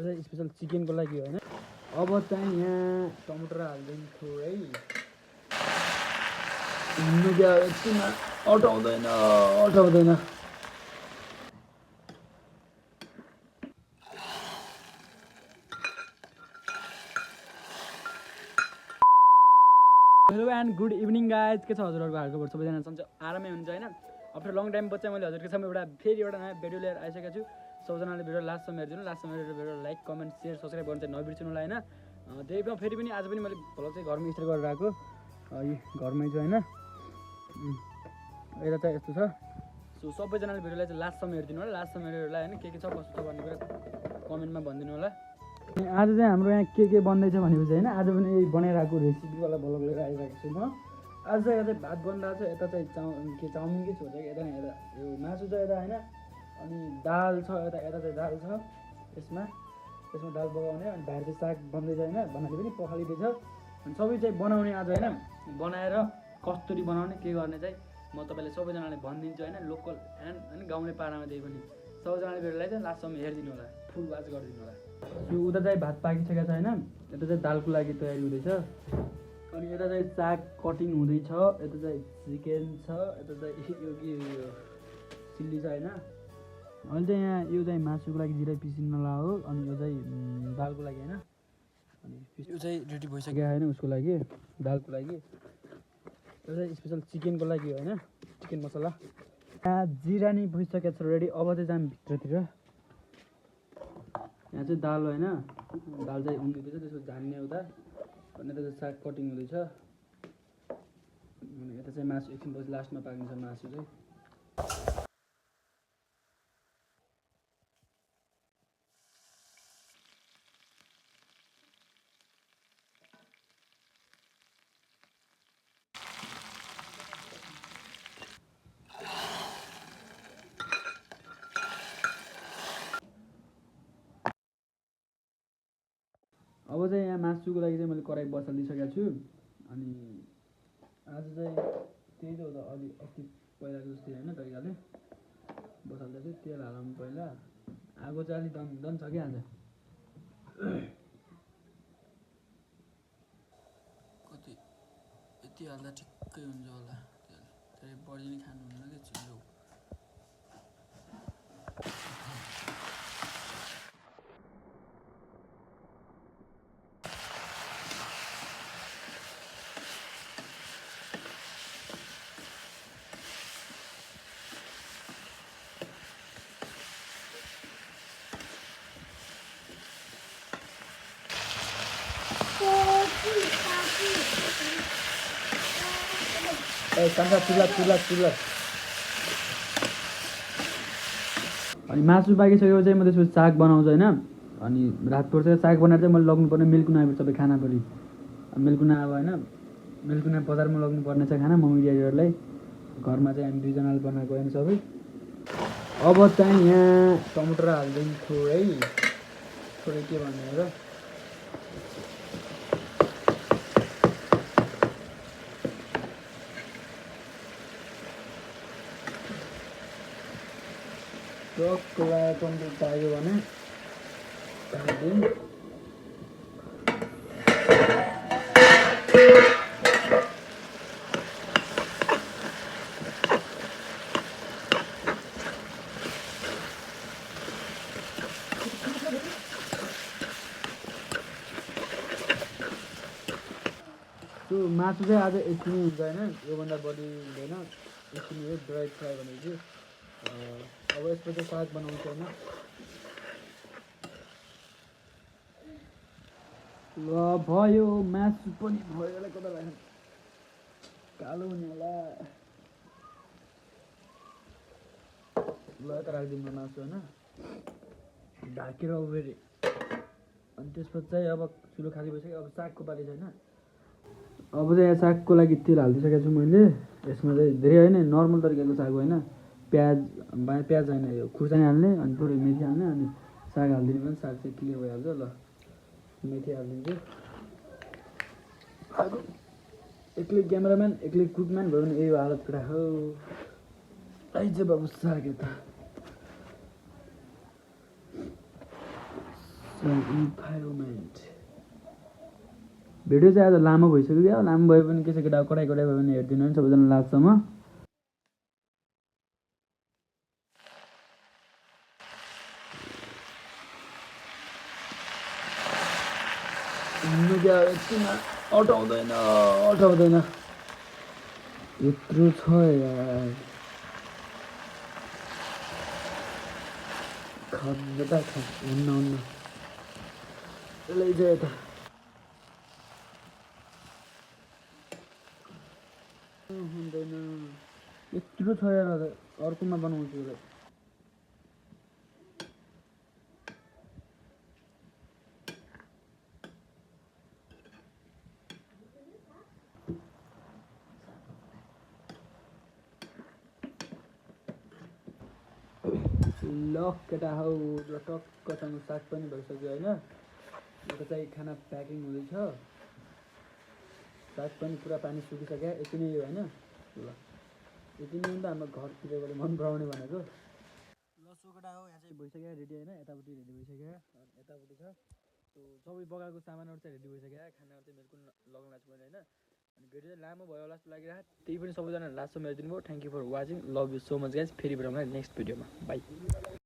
एउटा स्पेशल चिकनको लागि हो हैन। अब चाहिँ यहाँ टमाटर हाल्दिन्छु है। नुगा एकछिनमा अटाउँदैन। Hello and good evening guys. के छ हजुरहरूको हालखबर? सबैजना सन्चै आरामै हुन्छ होइन। आफ्टर लङ टाइम पछि मैले हजुरको सामु फेरि एउटा नयाँ भिडियो लिएर आइसकेको छु। सबैजनाले भिडियो लास्टसम्म हेरिदिनु। लास्टसम्म हेरेर video like comment share subscribe गर्नु चाहिँ नबिर्सिनु होला होइन। त्यही पनि फेरि पनि आज पनि मैले भ्लग चाहिँ घरमै स्टार्ट गरेर आएको। यी घरमै चाहिँ होइन, यता चाहिँ यस्तो छ। सो सबैजनाले भिडियोलाई चाहिँ लास्टसम्म हेरिदिनु होला। लास्टसम्म हेरेर होला होइन, के छ कस्तो छ भन्ने कुरा कमेन्टमा भनिदिनु होला। आज चाहिँ हाम्रो यहाँ के बन्दैछ भनेपछि होइन, आज पनि यही बनाइरहेको रेसिपीवाला भ्लग लिएर आइरहेको छु म। आज चाहिँ यता भात बनिरहेको छ, यता चाहिँ चाउमिन के छोडेको यता नि, यता यो मासु छ यता होइन, अनि दाल छ यता चाहिँ दाल छ। यसमा दाल पकाउने, अनि बाहिर चाहिँ साग बन्दैछ होइन, भन्नाले पनि पखालिँदैछ। अनि सबै चाहिँ बनाउने आज होइन, बनाएर कसरी बनाउने के गर्ने चाहिँ म तपाईँलाई सबैजनाले भनिदिन्छु होइन। लोकल एन्ड होइन गाउँले पारामा त्यही पनि सबैजनाले भिडियोलाई चाहिँ लास्टसम्म हेरिदिनु होला, फुल वाच गरिदिनु होला। यो उता चाहिँ भात पाकिसकेको छ होइन, यता चाहिँ दालको लागि तयारी हुँदैछ। अनि यता चाहिँ साग कटिङ हुँदैछ, यता चाहिँ चिकन छ, यता चाहिँ यो के चिल्ली छ होइन। अहिले चाहिँ यहाँ यो चाहिँ मासुको लागि जिरा पिसिनला हो, अनि यो चाहिँ दालको लागि होइन। अनि यो चाहिँ रेडी भइसक्यो होइन उसको लागि, दालको लागि। यो चाहिँ स्पेसल चिकनको लागि हो होइन, चिकन मसला। यहाँ जिरा नि भइसकेको छ रेडी। अब चाहिँ जाम भित्रतिर। यहाँ चाहिँ दाल होइन, दाल चाहिँ उम्लिँदैछ, त्यसको झान्ने उता। अनि यता चाहिँ साग कटिङ हुँदैछ। अनि यता चाहिँ मासु एकछिन पछि लास्टमा पाकिन्छ मासु चाहिँ। अब चाहिँ यहाँ मासुको लागि चाहिँ मैले कराई बसालिसकेको छु। अनि आज चाहिँ त्यही त हो त, अलि अस्ति पहिलाको जस्तै होइन तरिकाले बसाल्दैछु। तेल हालौँ पहिला। आगो चाहिँ अलिक दन छ कि आज। कति यति हाल्दा ठिक्कै हुन्छ होला। तेल धेरै बढी नै खानुहुन्न कि छिटो। चुल्ला। अनि मासु पाकिसकेपछि चाहिँ म त्यसपछि साग बनाउँछु होइन। अनि रातभर चाहिँ साग बनाएर चाहिँ मैले लग्नुपर्ने मिल्कुना सबै खाना पऱ्यो। मिल्कुना अब होइन, मिल्कुना बजारमा लग्नुपर्ने छ खाना मम्मी ड्याडीहरूलाई। घरमा चाहिँ हामी दुईजनाले बनाएको होइन सबै। अब चाहिँ यहाँ टमाटर हालिदिन्छु है, थोरै के भन्ने र टमाटर चाहियो भने हालिदिउँ। त्यो मासु चाहिँ आज यति नै हुन्छ होइन, योभन्दा बढी हुँदैन। यति नै हो ड्राई फ्राई भनेपछि। अब यसपछि साग बनाउँछ होइन। ल भयो, मासु पनि भयो होला, कता लाग्यो कालो हुने होला। ल यता राखिदिउँ मासु होइन, ढाकेर उबेर। अनि त्यसपछि चाहिँ अब चुलो खाली भइसक्यो। अब सागको पाली छैन। अब चाहिँ यहाँ सागको लागि तेल हालिदिइसकेको छु मैले। यसमा चाहिँ धेरै होइन, नर्मल तरिकाको साग होइन। प्याज होइन, यो खुर्सानी हाल्ने, अनि थोरै मेथी हाल्ने, अनि साग हालिदिने भने साग चाहिँ क्लियर भइहाल्छ। ल मेथी हालिदिन्छु। एक्लै क्यामेराम्यान एक्लै कुकम्यान भयो भने यही हालत पुरा हो। आइज बाबु साग यता। इन्भाइरोमेन्ट भिडियो चाहिँ आज लामो भइसक्यो क्या लामो भए पनि के छ केटा कडाइ भए पनि हेरिदिनु नि सबैजना लास्टसम्म एकछिन अटाउँदैन यत्रो छ यार खानु त हुन्न लैजा यता हुँदैन यत्रो छ यार अर्कोमा बनाउँछु ल केटा हौ टक्कसँग साग पनि भइसक्यो होइन यता चाहिँ खाना प्याकिङ हुँदैछ साग पनि पुरा पानी सुकिसक्यो यति नै हो होइन ल यति नै त हाम्रो घरतिरबाट मन पराउने भनेको ल सोकेटा हो यहाँ चाहिँ भइसक्यो रेडी होइन यतापट्टि रेडी भइसक्यो यतापट्टि छ सबै बगाएको सामानहरू चाहिँ रेडी भइसक्यो खानाहरू चाहिँ बिल्कुल लगाउन छु मैले होइन अनि भिडियो चाहिँ लामो भयो होला जस्तो लागिरहेको त्यही पनि सबैजना लास्टसम्म हेरिदिनु भयो thank you for watching love you so much guys फेरि भेटौँ नेक्स्ट भिडियोमा बाई